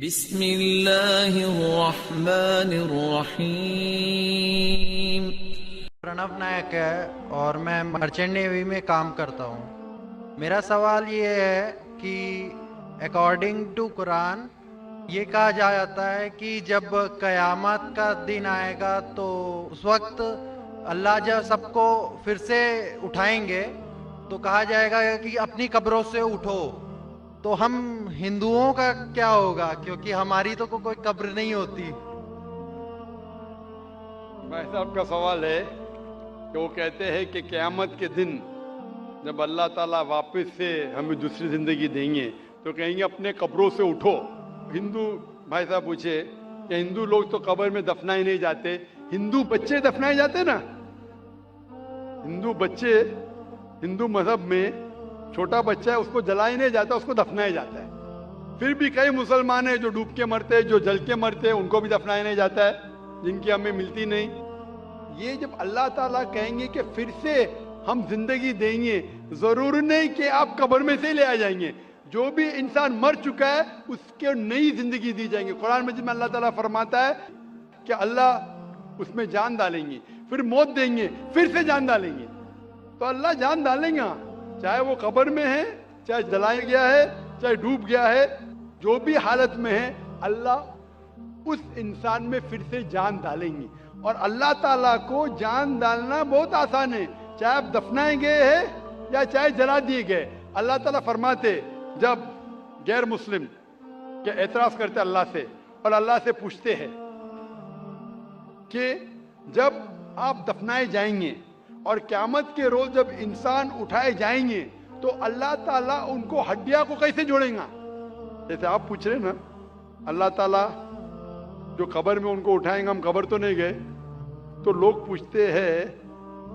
بسم اللہ الرحمن الرحیم۔ پرنو نائک ہے اور میں مرچنٹ نیوی میں کام کرتا ہوں۔ میرا سوال یہ ہے کہ اکارڈنگ ٹو قرآن یہ کہا جاتا ہے کہ جب قیامت کا دن آئے گا تو اس وقت اللہ جب سب کو پھر سے اٹھائیں گے تو کہا جائے گا کہ اپنی قبروں سے اٹھو، تو ہم ہندوؤں کا کیا ہوگا کیونکہ ہماری تو کوئی قبر نہیں ہوتی؟ بھائی صاحب کا سوال ہے کہ وہ کہتے ہیں کہ قیامت کے دن جب اللہ تعالیٰ واپس سے ہمیں دوسری زندگی دیں گے تو کہیں گے اپنے قبروں سے اٹھو۔ ہندو بھائی صاحب پوچھے کہ ہندو لوگ تو قبر میں دفنائے نہیں جاتے، ہندو بچے دفنائے جاتے نا؟ ہندو بچے ہندو مذہب میں چھوٹا بچہ ہے، اس کو جلائے نہیں جاتا، اس کو دفنایا جاتا ہے۔ پھر بھی کئی مسلمان ہیں جو ڈوب کے مرتے ہیں، جو جل کے مرتے ہیں، ان کو بھی دفنایا نہیں جاتا ہے، جن کی ہمیں ملتی نہیں۔ یہ جب اللہ تعالیٰ کہیں گے کہ پھر سے ہم زندگی دیں گے، ضرور نہیں کہ آپ قبر میں سے لے آ جائیں گے، جو بھی انسان مر چکا ہے اس کو نئی زندگی دی جائیں گے۔ قرآن مجید میں اللہ تعالیٰ فرماتا ہے کہ اللہ اس میں جان ڈالیں گے، پھر موت دیں گے، پھر سے جان ڈالیں گے۔ تو اللہ جان ڈالیں گا، چاہے وہ قبر میں ہے، چاہے جلایا گیا ہے، چاہے ڈوب گیا ہے، جو بھی حالت میں ہے، اللہ اس انسان میں پھر سے جان ڈالیں گے۔ اور اللہ تعالیٰ کو جان ڈالنا بہت آسان ہے، چاہے آپ دفنائے گئے ہیں یا چاہے جلا دیے گئے۔ اللہ تعالیٰ فرماتے جب غیر مسلم کے اعتراض کرتے اللہ سے اور اللہ سے پوچھتے ہیں کہ جب آپ دفنائے جائیں گے اور قیامت کے روز جب انسان اٹھائے جائیں گے تو اللہ تعالیٰ ان کو ہڈیاں کو کیسے جوڑیں گا؟ جیسے آپ پوچھ رہے نا، اللہ تعالیٰ جو قبر میں ان کو اٹھائیں گا، ہم قبر تو نہیں گئے، تو لوگ پوچھتے ہیں،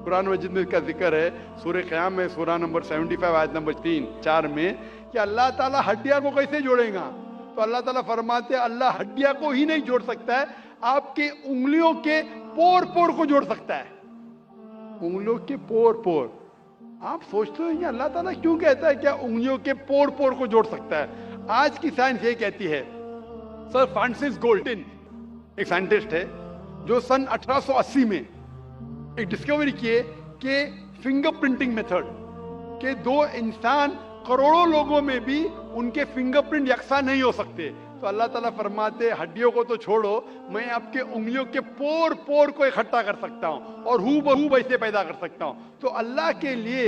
قرآن مجید میں اس کا ذکر ہے سورہ قیام میں، سورہ نمبر 75 آیت نمبر 3-4 میں، کہ اللہ تعالیٰ ہڈیاں کو کیسے جوڑیں گا؟ تو اللہ تعالیٰ فرماتے ہیں اللہ ہڈیاں کو ہی نہیں جوڑ سکتا ہے، آپ کی انگلیوں کے پور پور کو جوڑ سکتا ہے، انگلیوں کے پور پور۔ آپ سوچتے ہیں کہ اللہ تعالیٰ کیوں کہتا ہے کیا انگلیوں کے پور پور کو جوڑ سکتا ہے؟ آج کی سائنس یہ کہتی ہے، سر فرانسس گولٹن ایک سائنٹسٹ ہے جو سن 1880 میں ایک ڈسکوری کیے کہ فنگر پرنٹنگ میتھڈ کہ دو انسان کروڑوں لوگوں میں بھی ان کے فنگر پرنٹ یکساں نہیں ہو سکتے، تو اللہ تعالیٰ فرماتے ہڈیوں کو تو چھوڑو، میں آپ کے انگلیوں کے پور پور کو اکٹھا کر سکتا ہوں اور ہو بہو ویسے پیدا کر سکتا ہوں۔ تو اللہ کے لیے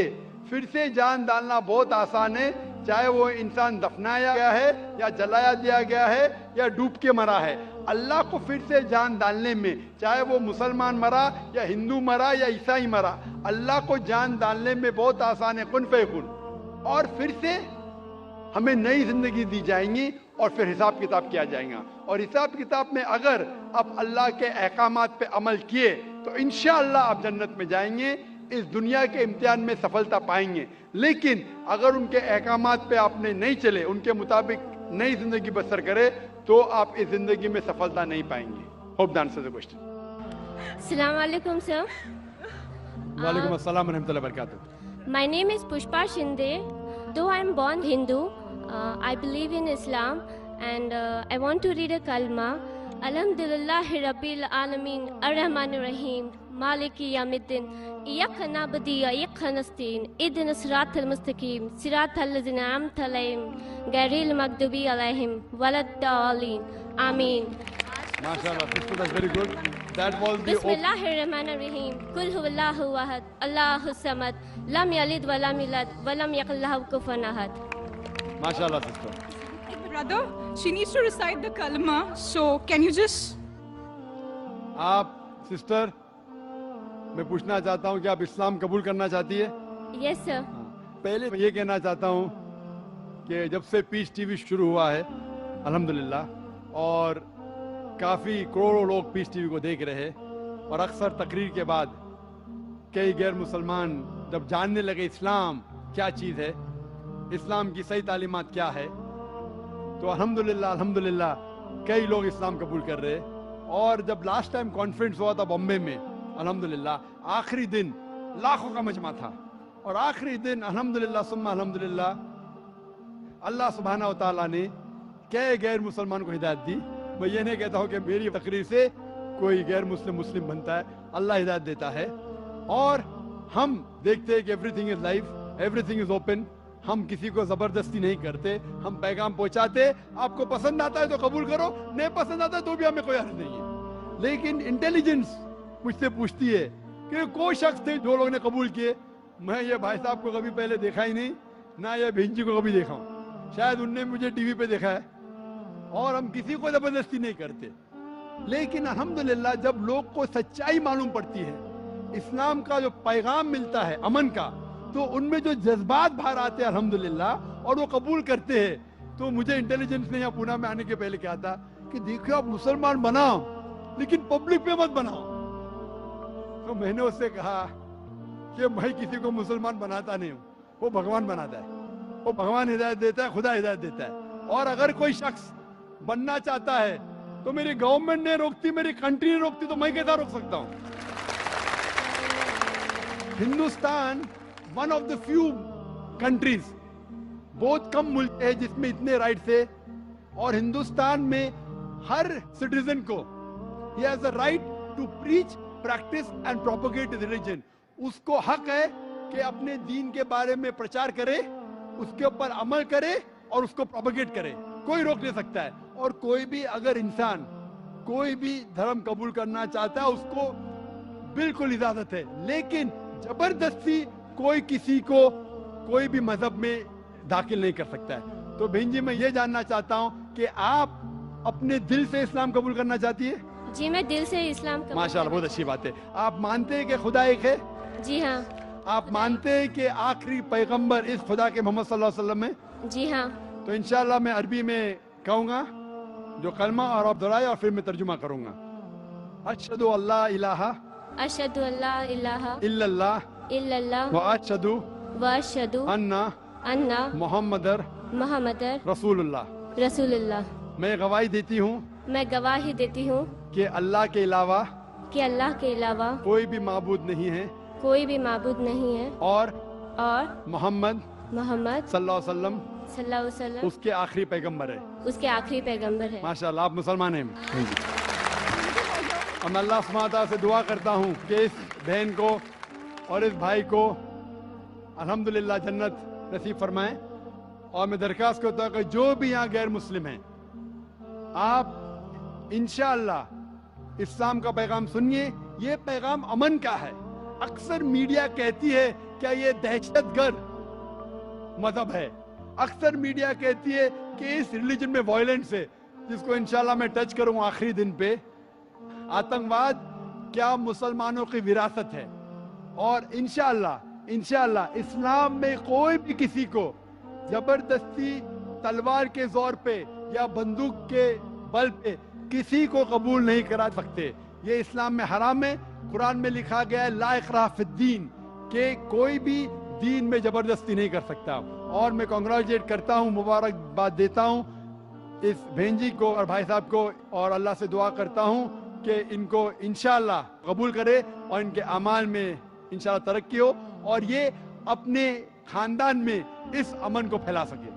پھر سے جان ڈالنا بہت آسان ہے، چاہے وہ انسان دفنایا گیا ہے یا جلایا دیا گیا ہے یا ڈوب کے مرا ہے۔ اللہ کو پھر سے جان ڈالنے میں، چاہے وہ مسلمان مرا یا ہندو مرا یا عیسائی مرا، اللہ کو جان ڈالنے میں بہت آسان ہے، کن فیکن، اور پھر سے ہمیں نئی زندگی دی جائیں گی اور پھر حساب کتاب کیا جائے گا۔ اور حساب کتاب میں اگر آپ اللہ کے احکامات پہ عمل کیے تو انشاءاللہ آپ جنت میں جائیں گے، اس دنیا کے امتحان میں سفلتا پائیں گے۔ لیکن اگر ان کے احکامات پہ آپ نے نہیں چلے، ان کے مطابق نئی زندگی بسر کرے تو آپ اس زندگی میں سفلتا نہیں پائیں گے۔ Hope the answer the question. السلام علیکم سر۔ وعلیکم السلام ورحمۃ اللہ وبرکاتہ۔ My name is Pushpa Shinde. Though I am born Hindu, I believe in Islam and I want to read a kalma. Alhamdulillahi Rabbil Alameen Ar-Rahmanir Rahim Maliki Yawmiddin Iyyaka na'budu wa iyyaka nasta'in Ihdinas siratal mustaqim Siratal ladzina an'amta 'alaihim ghayril maghdubi 'alaihim waladdallin. Amin. MashaAllah, sister, that's very good. That was the Bismillahirrahmanirrahim. Kul huwallahu ahad. Allahus samad. Lam yalid wa lam yulad wa lam yakul lahu kufuwan ahad. MashaAllah, sister. Brother, she needs to recite the kalma, so can you just... آپ sister, میں پوچھنا چاہتا ہوں کہ آپ اسلام قبول کرنا چاہتی ہے؟ Yes sir. پہلے میں یہ کہنا چاہتا ہوں کہ جب سے پیس ٹی وی شروع ہوا ہے الحمدللہ، اور کافی کروڑوں لوگ پیس ٹی وی کو دیکھ رہے، اور اکثر تقریر کے بعد کئی غیر مسلمان جب جاننے لگے اسلام کیا چیز ہے، اسلام کی صحیح تعلیمات کیا ہے، تو الحمدللہ کئی لوگ اسلام قبول کر رہے۔ اور جب لاسٹ ٹائم کانفرنس ہوا تھا بامبے میں، الحمدللہ آخری دن لاکھوں کا مجمع تھا، اور آخری دن الحمدللہ ثم الحمدللہ اللہ سبحانہ و تعالیٰ نے کیا غیر مسلمان کو ہدایت دی؟ میں یہ نہیں کہتا ہوں کہ میری تقریر سے کوئی غیر مسلم بنتا ہے، اللہ ہدایت دیتا ہے. اور ہم دیکھتے ہیں کہ every thing is life, every thing is open. ہم کسی کو زبردستی نہیں کرتے، ہم پیغام پہنچاتے. آپ کو پسند آتا ہے تو قبول کرو، نہیں پسند آتا ہے تو بھی ہمیں کوئی حرج نہیں ہے. لیکن انٹیلیجنس مجھ سے پوچھتی ہے کہ کوئی شخص تھے جو لوگ نے قبول کیے. میں یہ بھائی صاحب کو کبھی پہلے دیکھا ہی نہیں، نہ یہ بہن جی کو کبھی دیکھا ہوں. شاید ان نے مجھے ٹی وی پہ دیکھا ہے. اور ہم کسی کو زبردستی نہیں کرتے. لیکن الحمدللہ جب لوگ کو سچائی معلوم پڑتی ہے، اسلام کا جو پیغام ملتا ہے امن کا، تو ان میں جو جذبات باہر آتے ہیں الحمدللہ، اور وہ قبول کرتے ہیں. تو مجھے انٹیلیجنس نے یہاں پونا میں آنے کے پہلے کہا تھا کہ دیکھو آپ مسلمان بناؤ لیکن پبلک پہ مت بناؤ. تو میں نے اس سے کہا کہ میں کسی کو مسلمان بناتا نہیں ہوں، وہ بھگوان بناتا ہے. وہ بھگوان ہدایت دیتا ہے، خدا ہدایت دیتا ہے. اور اگر کوئی شخص بننا چاہتا ہے تو میری گورنمنٹ نے روکتی، میری کنٹری نے روکتی، تو میں کیسا روک سکتا ہوں؟ Hindustan one of the few countries, بہت کم ملک ہے جس میں اتنے رائٹس ہے. اور ہندوستان میں ہر سٹیزن کو he has a right to preach, practice and propagate his religion. اس کو حق ہے کہ اپنے دین کے بارے میں پرچار کرے، اس کے اوپر عمل کرے اور اس کو پروپیگیٹ کرے. کوئی روک نہیں سکتا ہے. اور کوئی بھی اگر انسان کوئی بھی دھرم قبول کرنا چاہتا ہے اس کو بالکل اجازت ہے. لیکن زبردستی کوئی کسی کو کوئی بھی مذہب میں داخل نہیں کر سکتا ہے. تو بہن جی میں یہ جاننا چاہتا ہوں کہ آپ اپنے دل سے اسلام قبول کرنا چاہتی ہے؟ جی میں دل سے اسلام قبول ماشاءاللہ، بہت اچھی بات ہے. آپ مانتے ہیں کہ خدا ایک ہے؟ جی ہاں. آپ مانتے ہیں کہ آخری پیغمبر اس خدا کے محمد صلی اللہ علیہ وسلم ہے؟ جی ہاں. تو انشاءاللہ میں عربی میں کہوں گا جو کلمہ اور آپ دہرائے اور پھر میں ترجمہ کروں گا. اشہد اللہ الہ اشہد اللہ الہ الا اللہ الا اللہ واشہد واشہد ان ان محمد محمد رسول اللہ. رسول اللہ. میں گواہی دیتی ہوں میں گواہی دیتی ہوں کہ اللہ کے علاوہ کہ اللہ کے علاوہ کوئی بھی معبود نہیں ہے، کوئی بھی معبود نہیں ہے، اور محمد محمد صلی اللہ علیہ وسلم صلی اللہ علیہ وسلم اس کے آخری پیغمبر ہے. اس کے آخری پیغمبر ہے. ماشاءاللہ آپ مسلمان ہیں. اور میں اللہ سبحانہ تعالیٰ سے دعا کرتا ہوں کہ اس بہن کو اور اس بھائی کو الحمدللہ جنت نصیب فرمائیں. اور میں درخواست کرتا ہوں کہ جو بھی یہاں غیر مسلم ہیں، آپ انشاءاللہ اسلام کا پیغام سنیے. یہ پیغام امن کا ہے. اکثر میڈیا کہتی ہے کہ یہ دہشت گرد مذہب ہے. اکثر میڈیا کہتی ہے کہ اس ریلیجن میں وائلنس ہے، جس کو انشاءاللہ میں ٹچ کروں آخری دن پہ. آتنکواد کیا مسلمانوں کی وراثت ہے. اور انشاءاللہ اسلام میں کوئی بھی کسی کو زبردستی تلوار کے زور پہ یا بندوق کے بل پہ کسی کو قبول نہیں کرا سکتے. یہ اسلام میں حرام ہے. قرآن میں لکھا گیا ہے لا اکراہ فی الدین، کہ کوئی بھی دین میں زبردستی نہیں کر سکتا. اور میں کنگریچولیٹ کرتا ہوں، مبارکباد دیتا ہوں اس بہن جی کو اور بھائی صاحب کو، اور اللہ سے دعا کرتا ہوں کہ ان کو انشاءاللہ قبول کرے اور ان کے اعمال میں انشاءاللہ ترقی ہو، اور یہ اپنے خاندان میں اس امن کو پھیلا سکے.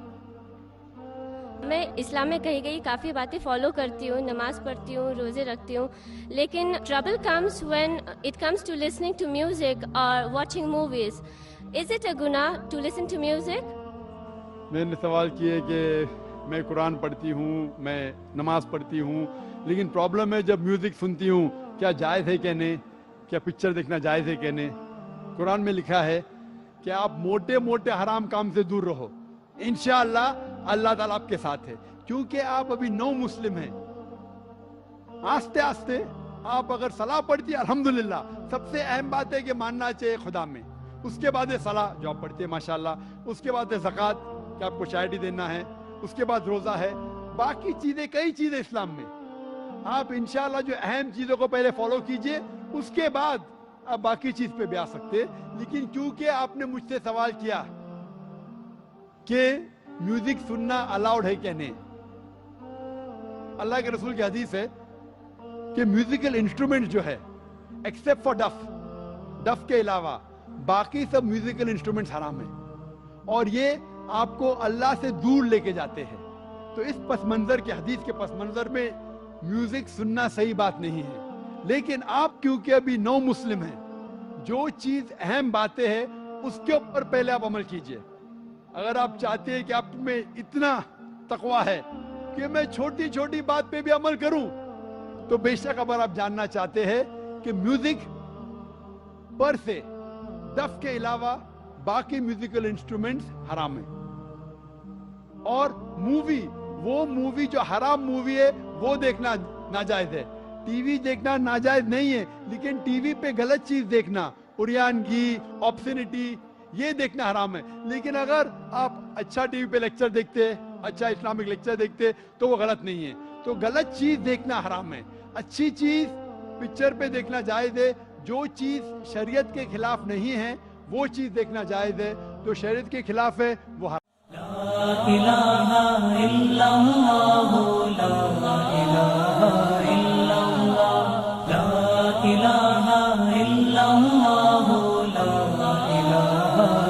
میں اسلام میں کہی گئی کافی باتیں فالو کرتی ہوں، نماز پڑھتی ہوں، روزے رکھتی ہوں، لیکن trouble comes when it comes to listening to music اور watching movies. Is it a گناہ ٹو لسن ٹو میوزک؟ میں نے سوال کیے کہ میں قرآن پڑھتی ہوں، میں نماز پڑھتی ہوں، لیکن پرابلم ہے جب میوزک سنتی ہوں کیا جائز ہے کہ نہیں، کیا پکچر دیکھنا جائز ہے کہ نہیں. قرآن میں لکھا ہے کہ آپ موٹے موٹے حرام کام سے دور رہو، انشاءاللہ اللہ تعالیٰ آپ کے ساتھ ہے. کیونکہ آپ ابھی نو مسلم ہیں. آستے آستے آپ اگر صلاح پڑھتی الحمدللہ. سب سے اہم بات ہے کہ ماننا چاہیے خدا میں. اس کے بعد ہے صلاح جو آپ پڑھتے ہیں ماشاءاللہ. اس کے بعد ہے زکوٰۃ کہ آپ کو چیریٹی دینا ہے. اس کے بعد روزہ ہے. باقی چیزیں کئی چیزیں اسلام میں. آپ انشاءاللہ جو اہم چیزوں کو پہلے فالو کیجئے، اس کے بعد آپ باقی چیز پہ بھی آ سکتے. لیکن کیونکہ آپ نے مجھ سے سوال کیا کہ میوزک سننا الاؤڈ ہے کہ نہیں، اللہ کے رسول کی حدیث ہے کہ میوزیکل انسٹرومنٹ جو ہے ایکسپٹ فار ڈف کے علاوہ باقی سب میوزیکل انسٹرومنٹس حرام ہیں. اور یہ آپ کو اللہ سے دور لے کے جاتے ہیں. تو اس پس منظر کے حدیث کے پس منظر میں میوزک سننا صحیح بات نہیں ہے. لیکن آپ کیونکہ ابھی نو مسلم ہیں, جو چیز اہم باتیں ہیں اس کے اوپر پہلے آپ عمل کیجئے. اگر آپ چاہتے ہیں کہ آپ میں اتنا تقویٰ ہے کہ میں چھوٹی چھوٹی بات پہ بھی عمل کروں, تو بے شک اگر آپ جاننا چاہتے ہیں کہ میوزک پر سے دف کے علاوہ باقی میوزیکل انسٹرومنٹس حرام ہیں. اور مووی, وہ مووی جو حرام مووی ہے وہ دیکھنا ناجائز ہے. ٹی وی دیکھنا ناجائز نہیں ہے, لیکن ٹی وی پہ غلط چیز دیکھنا, اریانگی, آپسینٹی, یہ دیکھنا حرام ہے. لیکن اگر آپ اچھا ٹی وی پہ لیکچر دیکھتے, اچھا اسلامک لیکچر دیکھتے تو وہ غلط نہیں ہے. تو غلط چیز دیکھنا حرام ہے. اچھی چیز پکچر پہ دیکھنا جائز ہے. جو چیز شریعت کے خلاف نہیں ہے وہ چیز دیکھنا جائز ہے. جو شریعت کے خلاف ہے وہ حرام. لا الہ الا اللہ, لا الہ الا اللہ, لا الہ الا اللہ, لا الہ